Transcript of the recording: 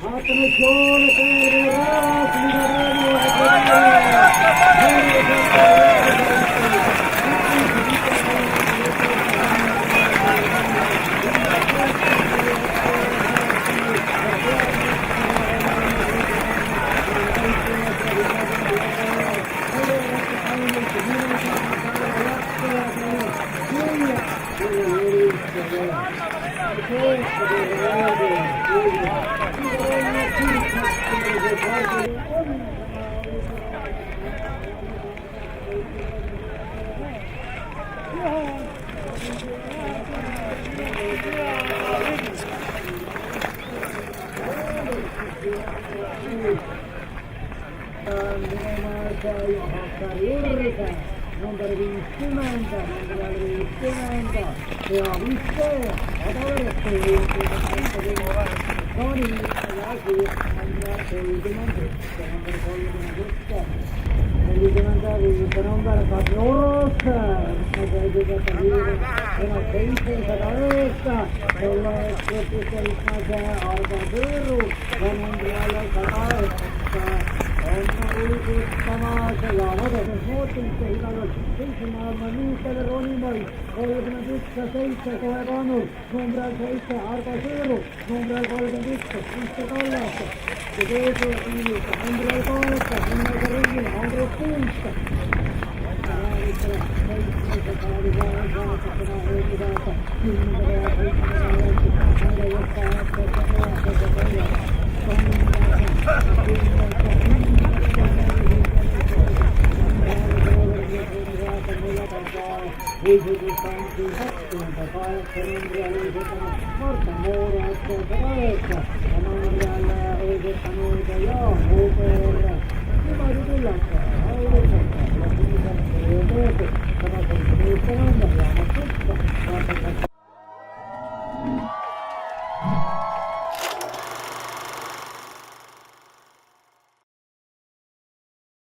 Attenzione per il Number instrumenta, e ho visto ad avere con il ragazzi andare per il per andare a rossa, e non pensi che la resta, e la specialità arbadero, con un reale canale. Tamaşa yağmadı. Motin sehirler, sehirler armanite ve ronimay. Koyduğuna düşse seyse koyduğunu. Nombral seyse arkasıyla. Nombral koyduğuna düşse. İşte kallası. Gideği iyi. Nombral koyduğuna. Nombral koyduğuna. Nombral koyduğuna. Morta,